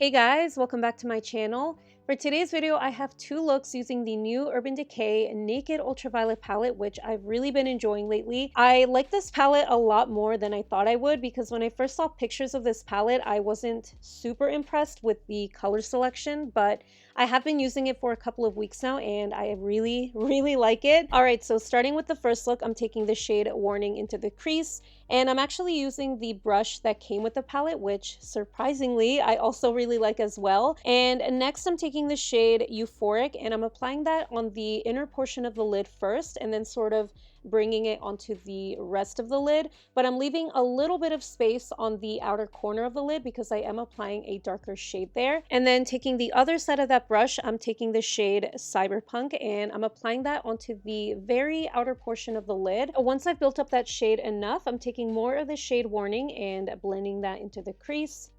Hey guys, welcome back to my channel. For today's video, I have two looks using the new Urban Decay Naked Ultraviolet palette, which I've really been enjoying lately. I like this palette a lot more than I thought I would because when I first saw pictures of this palette, I wasn't super impressed with the color selection, but I have been using it for a couple of weeks now and I really like it. All right, so starting with the first look, I'm taking the shade Warning into the crease. And I'm actually using the brush that came with the palette, which surprisingly I also really like as well. And next I'm taking the shade Euphoric and I'm applying that on the inner portion of the lid first and then sort of bringing it onto the rest of the lid. But I'm leaving a little bit of space on the outer corner of the lid because I am applying a darker shade there. And then taking the other side of that brush, I'm taking the shade Cyberpunk and I'm applying that onto the very outer portion of the lid. Once I've built up that shade enough, I'm taking more of the shade Warning and blending that into the crease.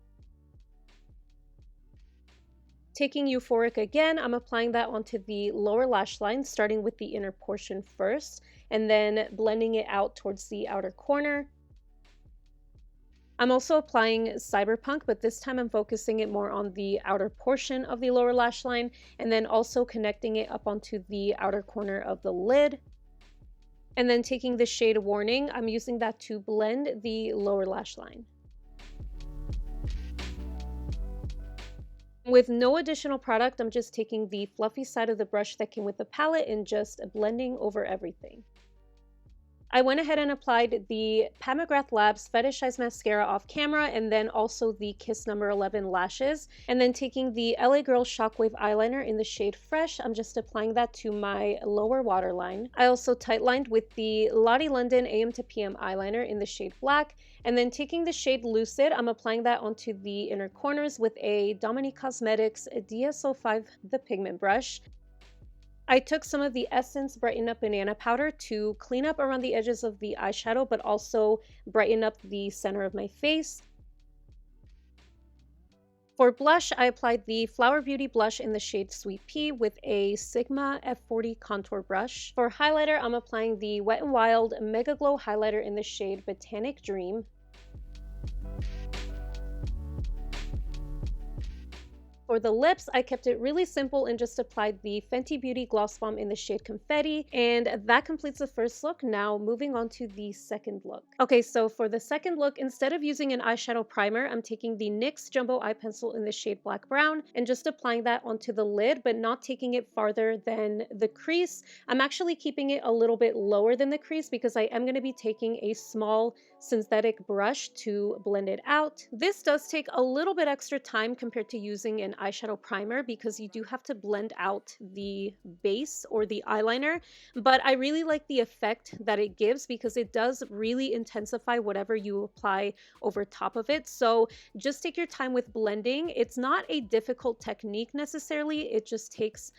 Taking Euphoric again, I'm applying that onto the lower lash line, starting with the inner portion first, and then blending it out towards the outer corner. I'm also applying Cyberpunk, but this time I'm focusing it more on the outer portion of the lower lash line, and then also connecting it up onto the outer corner of the lid. And then taking the shade Warning, I'm using that to blend the lower lash line. With no additional product, I'm just taking the fluffy side of the brush that came with the palette and just blending over everything. I went ahead and applied the McGrath Labs Fetisheyes mascara off camera and then also the Kiss No. 11 lashes. And then taking the LA Girl Shockwave eyeliner in the shade Fresh, I'm just applying that to my lower waterline. I also tightlined with the Lottie London AM to PM eyeliner in the shade Black. And then taking the shade Lucid, I'm applying that onto the inner corners with a Dominique Cosmetics DS05 the pigment brush. I took some of the Essence Brighten Up Banana Powder to clean up around the edges of the eyeshadow, but also brighten up the center of my face. For blush, I applied the Flower Beauty blush in the shade Sweet Pea with a Sigma F40 contour brush. For highlighter, I'm applying the Wet n Wild Megaglo highlighter in the shade Botanic Dream. For the lips, I kept it really simple and just applied the Fenty Beauty Gloss Bomb in the shade Confetti, and that completes the first look. Now moving on to the second look. Okay, so for the second look, instead of using an eyeshadow primer, I'm taking the NYX Jumbo Eye Pencil in the shade Black Brown and just applying that onto the lid, but not taking it farther than the crease. I'm actually keeping it a little bit lower than the crease because I am going to be taking a small synthetic brush to blend it out. This does take a little bit extra time compared to using an eyeshadow primer because you do have to blend out the base or the eyeliner, but I really like the effect that it gives because it does really intensify whatever you apply over top of it. So just take your time with blending. It's not a difficult technique necessarily, it just takes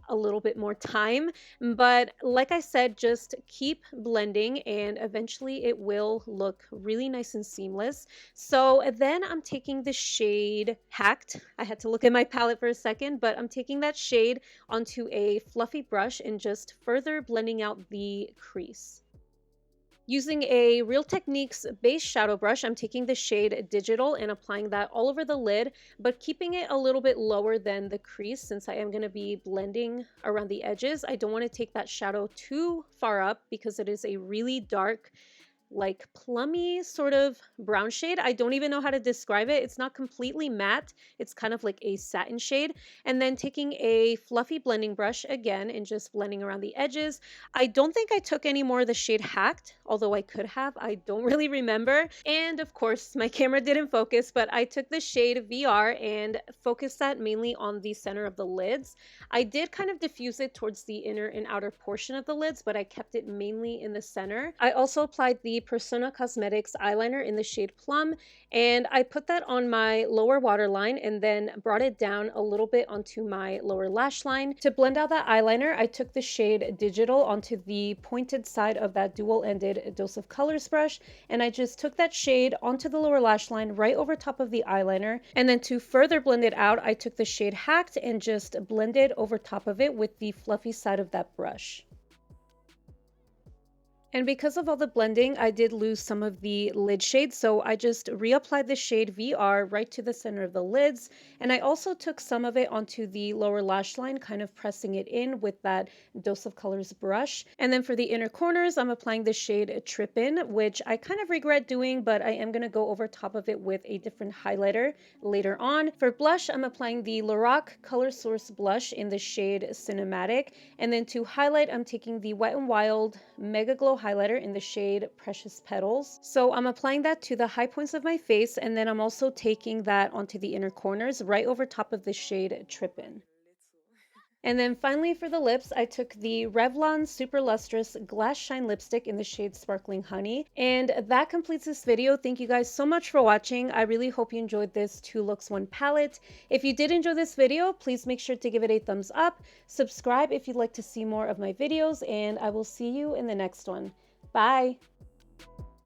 a little bit more time, but like I said, just keep blending and eventually it will look really nice and seamless. So then I'm taking the shade Hacked. I had to look at my palette for a second, but I'm taking that shade onto a fluffy brush and just further blending out the crease. Using a Real Techniques base shadow brush, I'm taking the shade Digital and applying that all over the lid, but keeping it a little bit lower than the crease since I am going to be blending around the edges. I don't want to take that shadow too far up because it is a really dark, like plummy sort of brown shade. I don't even know how to describe it. It's not completely matte. It's kind of like a satin shade. And then taking a fluffy blending brush again and just blending around the edges. I don't think I took any more of the shade Hacked, although I could have. I don't really remember. And of course, my camera didn't focus, but I took the shade VR and focused that mainly on the center of the lids. I did kind of diffuse it towards the inner and outer portion of the lids, but I kept it mainly in the center. I also applied the Persona Cosmetics eyeliner in the shade Plum, and I put that on my lower waterline and then brought it down a little bit onto my lower lash line. To blend out that eyeliner, I took the shade Digital onto the pointed side of that dual-ended Dose of Colors brush, and I just took that shade onto the lower lash line right over top of the eyeliner. And then to further blend it out, I took the shade Hacked and just blended over top of it with the fluffy side of that brush. And because of all the blending, I did lose some of the lid shade, so I just reapplied the shade VR right to the center of the lids. And I also took some of it onto the lower lash line, kind of pressing it in with that Dose of Colors brush. And then for the inner corners, I'm applying the shade Trip In, which I kind of regret doing, but I am going to go over top of it with a different highlighter later on. For blush, I'm applying the Lorac Color Source blush in the shade Cinematic. And then to highlight, I'm taking the Wet n Wild Megaglo highlighter in the shade Precious Petals. So I'm applying that to the high points of my face, and then I'm also taking that onto the inner corners right over top of the shade Trip In. And then finally for the lips, I took the Revlon Super Lustrous Glass Shine Lipstick in the shade Sparkling Honey. And that completes this video. Thank you guys so much for watching. I really hope you enjoyed this 2 looks 1 palette. If you did enjoy this video, please make sure to give it a thumbs up. Subscribe if you'd like to see more of my videos, and I will see you in the next one. Bye!